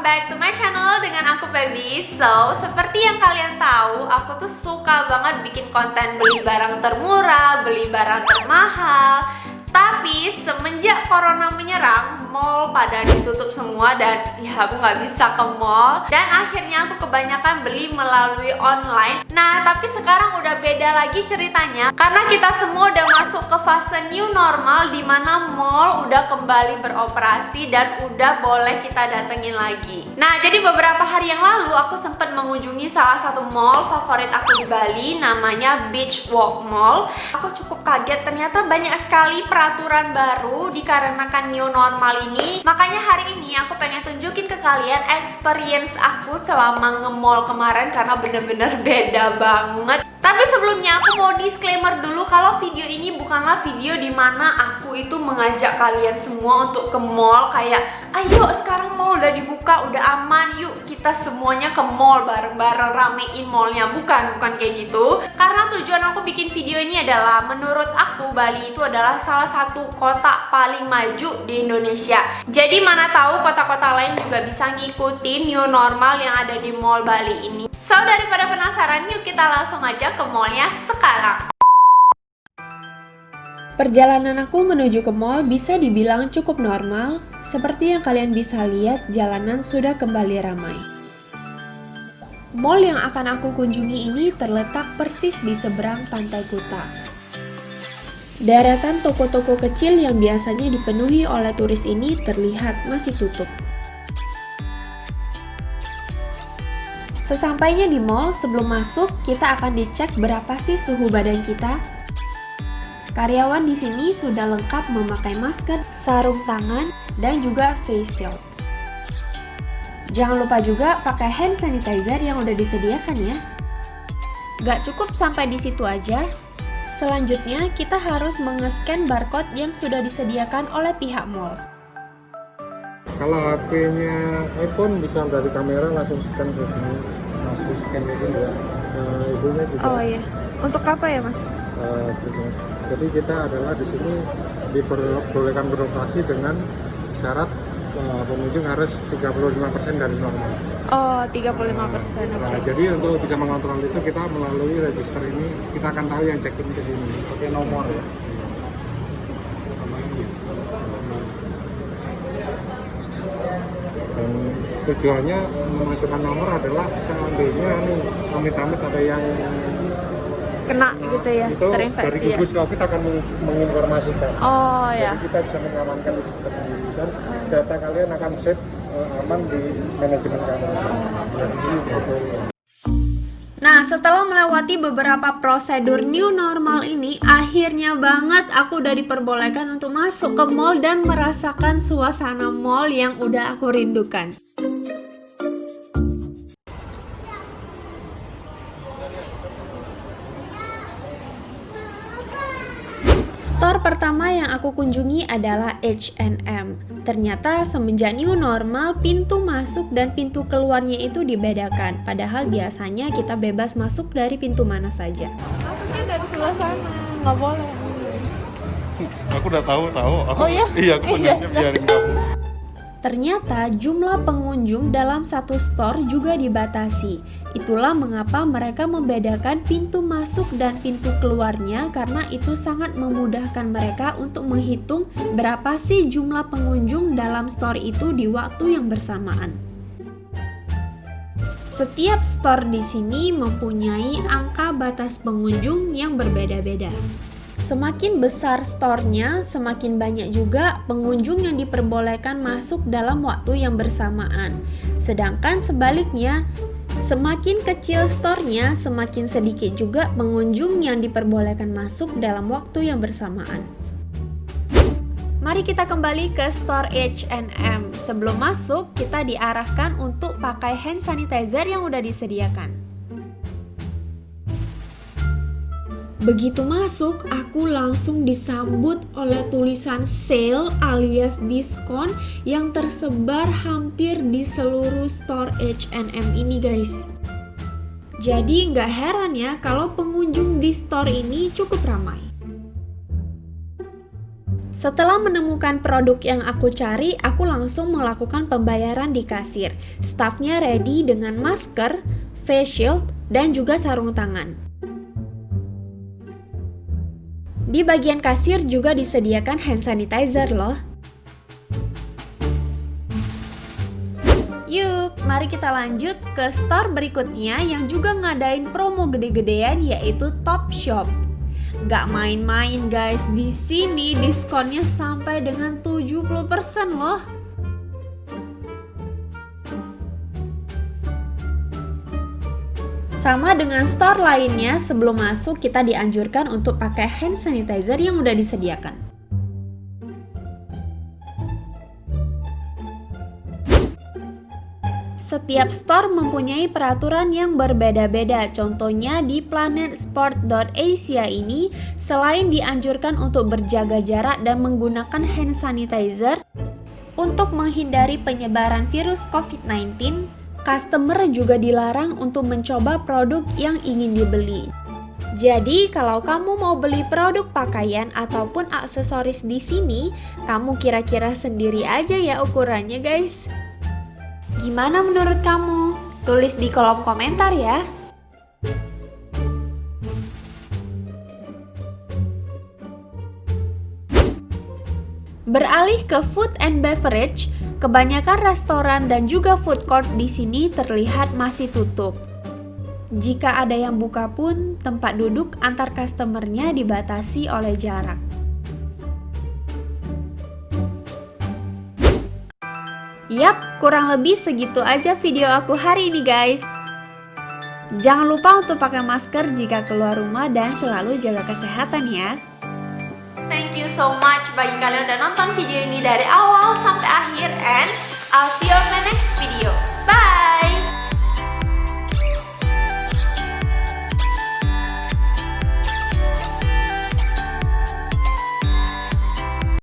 welcome back to my channel dengan aku Feby. So, seperti yang kalian tahu, aku tuh suka banget bikin konten beli barang termurah, beli barang termahal. Tapi semenjak corona menyerang, mall pada ditutup semua dan ya aku nggak bisa ke mall. Dan akhirnya aku kebanyakan beli melalui online. Nah, tapi sekarang udah beda lagi ceritanya karena kita semua udah masuk ke fase new normal, di mana mall udah kembali beroperasi dan udah boleh kita datengin lagi. Nah, jadi beberapa hari yang lalu aku sempat mengunjungi salah satu mall favorit aku di Bali, namanya Beach Walk Mall. Aku cukup kaget, ternyata banyak sekali peraturan baru dikarenakan new normal ini. Makanya hari ini aku pengen tunjukin ke kalian experience aku selama nge-mall kemarin karena bener-bener beda banget. Tapi sebelumnya aku mau disclaimer dulu kalau video ini bukanlah video dimana aku itu mengajak kalian semua untuk ke mall kayak ayo sekarang mall udah dibuka, udah aman, yuk kita semuanya ke mall bareng-bareng ramein mallnya. Bukan kayak gitu. Karena tujuan aku bikin video ini adalah menurut aku Bali itu adalah salah satu kota paling maju di Indonesia. Jadi mana tahu kota-kota lain juga bisa ngikutin new normal yang ada di mall Bali ini. So daripada penasaran, yuk kita langsung aja ke mallnya sekarang. Perjalanan aku menuju ke mall bisa dibilang cukup normal. Seperti yang kalian bisa lihat, jalanan sudah kembali ramai. Mall yang akan aku kunjungi ini terletak persis di seberang Pantai Kuta. Deretan toko-toko kecil yang biasanya dipenuhi oleh turis ini terlihat masih tutup. Sesampainya di mall, sebelum masuk, kita akan dicek berapa sih suhu badan kita. Karyawan di sini sudah lengkap memakai masker, sarung tangan, dan juga face shield. Jangan lupa juga pakai hand sanitizer yang udah disediakan ya. Gak cukup sampai di situ aja. Selanjutnya, kita harus nge-scan barcode yang sudah disediakan oleh pihak mall. Kalau HP-nya iPhone bisa dari kamera langsung scan ke sini, langsung scan ke sini ya. Ibunya juga. Oh iya. Untuk apa ya mas? Jadi kita adalah di sini diperbolehkan beroperasi dengan syarat pengunjung harus 35% dari normal. Oh 35%. Nah, jadi untuk bisa mengontrol itu kita melalui register ini kita akan tahu yang check-in ke sini pakai nomor ya. Dan tujuannya memasukkan nomor adalah seandainya nih amit-amit ada yang Kena gitu ya, itu terinfeksi dari ya. gugus COVID akan menginformasikan. Oh Jadi ya. kita bisa mengamankan di sistem sendiri dan data kalian akan save aman di manajemen kami. Nah, setelah melewati beberapa prosedur new normal ini, akhirnya banget aku udah diperbolehkan untuk masuk ke mall dan merasakan suasana mall yang udah aku rindukan. Store pertama yang aku kunjungi adalah H&M. Ternyata semenjak new normal, pintu masuk dan pintu keluarnya itu dibedakan. Padahal biasanya kita bebas masuk dari pintu mana saja. Masuknya dari sebelah sana, nggak boleh. Aku udah tahu. Oh iya? Iya, aku pengennya biarin kamu. Ternyata jumlah pengunjung dalam satu store juga dibatasi. Itulah mengapa mereka membedakan pintu masuk dan pintu keluarnya, karena itu sangat memudahkan mereka untuk menghitung berapa sih jumlah pengunjung dalam store itu di waktu yang bersamaan. Setiap store di sini mempunyai angka batas pengunjung yang berbeda-beda. Semakin besar store-nya, semakin banyak juga pengunjung yang diperbolehkan masuk dalam waktu yang bersamaan. Sedangkan sebaliknya, semakin kecil store-nya, semakin sedikit juga pengunjung yang diperbolehkan masuk dalam waktu yang bersamaan. Mari kita kembali ke store H&M. Sebelum masuk, kita diarahkan untuk pakai hand sanitizer yang udah disediakan. Begitu masuk, aku langsung disambut oleh tulisan sale alias diskon yang tersebar hampir di seluruh store H&M ini guys. Jadi nggak heran ya kalau pengunjung di store ini cukup ramai. Setelah menemukan produk yang aku cari, aku langsung melakukan pembayaran di kasir. Staffnya ready dengan masker, face shield, dan juga sarung tangan. Di bagian kasir juga disediakan hand sanitizer loh. Yuk, mari kita lanjut ke store berikutnya yang juga ngadain promo gede-gedean, yaitu Topshop. Gak main-main guys, di sini diskonnya sampai dengan 70% loh. Sama dengan store lainnya, sebelum masuk kita dianjurkan untuk pakai hand sanitizer yang udah disediakan. Setiap store mempunyai peraturan yang berbeda-beda. Contohnya di planetsport.asia ini, selain dianjurkan untuk berjaga jarak dan menggunakan hand sanitizer untuk menghindari penyebaran virus COVID-19, customer juga dilarang untuk mencoba produk yang ingin dibeli. Jadi, kalau kamu mau beli produk pakaian ataupun aksesoris di sini, kamu kira-kira sendiri aja ya ukurannya, guys. Gimana menurut kamu? Tulis di kolom komentar ya. Beralih ke food and beverage, kebanyakan restoran dan juga food court di sini terlihat masih tutup. Jika ada yang buka pun, tempat duduk antar customernya dibatasi oleh jarak. Yap, kurang lebih segitu aja video aku hari ini guys. Jangan lupa untuk pakai masker jika keluar rumah dan selalu jaga kesehatan ya. Thank you so much bagi kalian udah nonton video ini dari awal sampai akhir, and I'll see you on my next video.